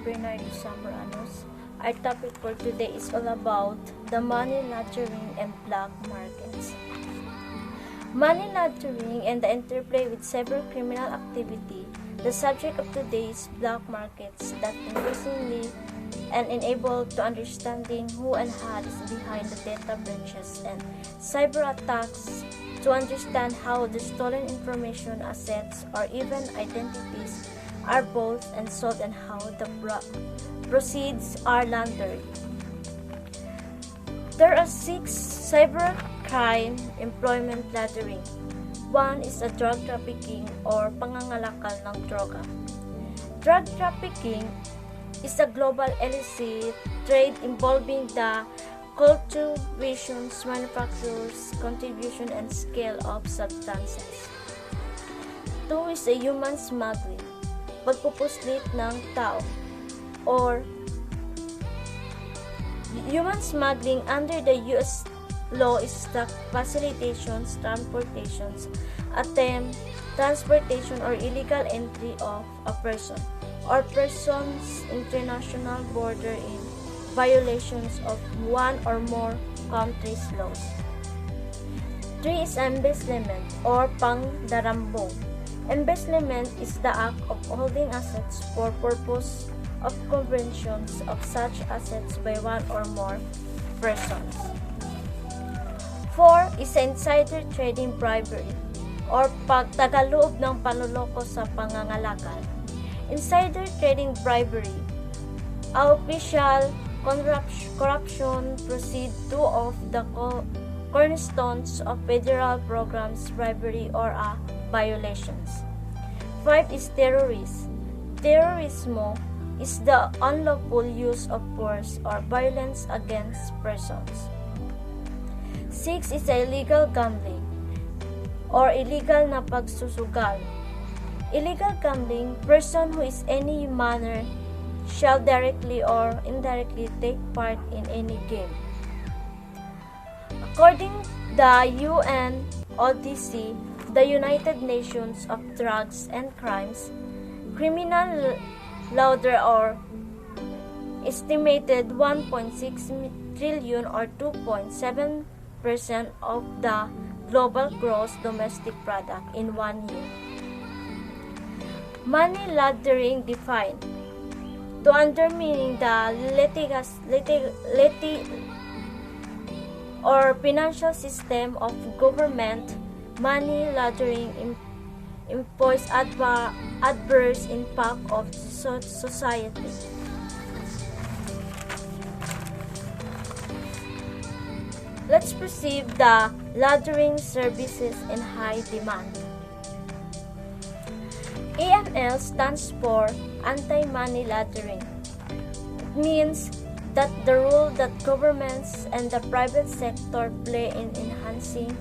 Bernardo Zamoranos. Our topic for today is all about the money laundering and black markets. Money laundering and the interplay with cyber criminal activity, the subject of today's black markets that increasingly and enable to understanding who and how is behind the data breaches and cyber attacks, to understand how the stolen information, assets, or even identities are bought and sold and how the proceeds are laundered. There are 6 cybercrime employment laundering. 1 is a drug trafficking or pangangalakal ng droga. Drug trafficking is a global illicit trade involving the cultivation, manufactures, contribution, and scale of substances. 2 is a human smuggling, pagpupuslit ng tao, or human smuggling under the U.S. law is the facilitations, transportations, attempt, transportation, or illegal entry of a person or persons international border in violations of one or more countries' laws. 3 is embezzlement or pangdarambong. Embezzlement is the act of holding assets for purpose of conversions of such assets by one or more persons. 4 is insider trading bribery or pagtagaloob ng panloloko sa pangangalakal. Insider trading bribery, official corruption proceed 2 of the cornerstones of federal programs, bribery or violations. 5 is terrorism. Terrorismo is the unlawful use of force or violence against persons. 6 is illegal gambling or illegal na pagsusugal. Illegal gambling, person who is any manner shall directly or indirectly take part in any game. According the UNODC, the United Nations of Drugs and Crimes, criminal launder or estimated 1.6 trillion or 2.7% of the global gross domestic product in 1 year. Money laundering defined to undermining the or financial system of government. Money laundering imposes adverse impact of society. Let's perceive the laundering services in high demand. AML stands for anti-money laundering. It means that the role that governments and the private sector play in enhancing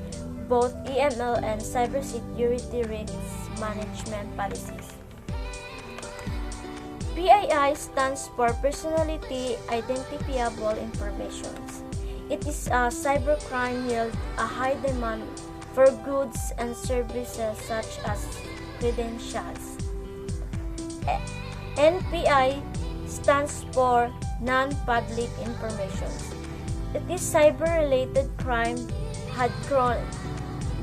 both AML and cybersecurity risk management policies. PII stands for Personality Identifiable Information. It is a cybercrime yield a high demand for goods and services such as credentials. NPI stands for Non-Public Information. It is cyber-related crime had grown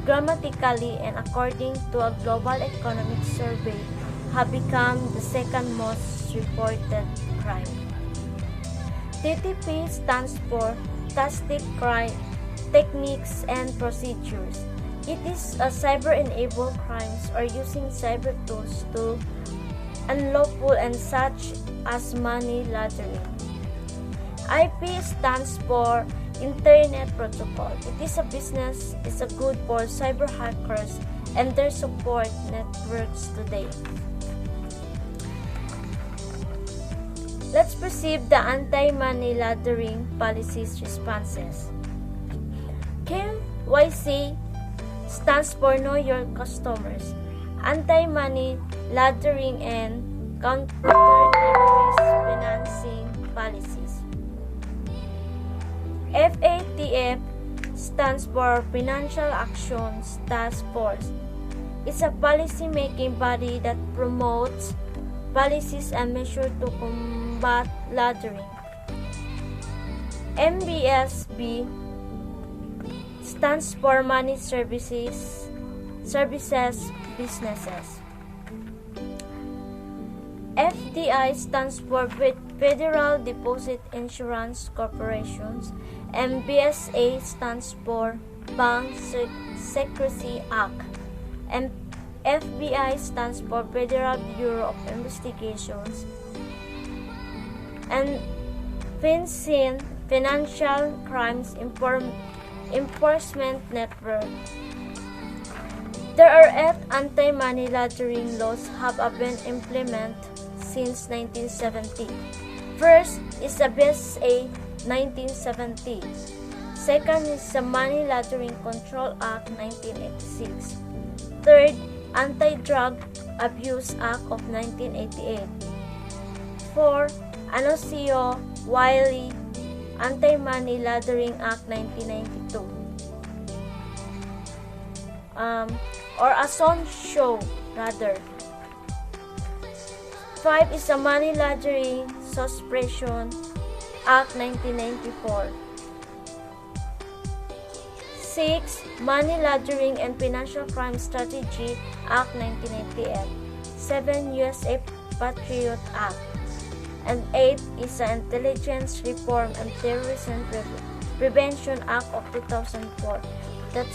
dramatically and according to a global economic survey have become the second most reported crime. TTP stands for Tactic Crime Techniques and Procedures. It is a cyber-enabled crimes or using cyber tools to unlawful and such as money laundering. IP stands for Internet Protocol. It is a business, is a good for cyber hackers and their support networks today. Let's perceive the anti-money laundering policies responses. KYC stands for Know Your Customers. Anti-money laundering and counter-terrorist financing policies. FATF stands for Financial Actions Task Force. It's a policy-making body that promotes policies and measures to combat laundering. MBSB stands for Money Services Businesses. FDI stands for Federal Deposit Insurance Corporations, and BSA stands for Bank Secrecy Act, and FBI stands for Federal Bureau of Investigations, and FinCEN, Financial Crimes Enforcement Network. There are 8 anti-money laundering laws have been implemented since 1970. First is the BSA 1970. Second is the Money Laundering Control Act 1986. Third, Anti-Drug Abuse Act of 1988. Fourth, Anuncio Wiley Anti-Money Laundering Act 1992. Or Asoncio rather. 5 is the Money Laundering Suppression Act 1994. 6. Money Laundering and Financial Crime Strategy Act 1998. 7. USA Patriot Act. And 8 is the Intelligence Reform and Terrorism Prevention Act of 2004.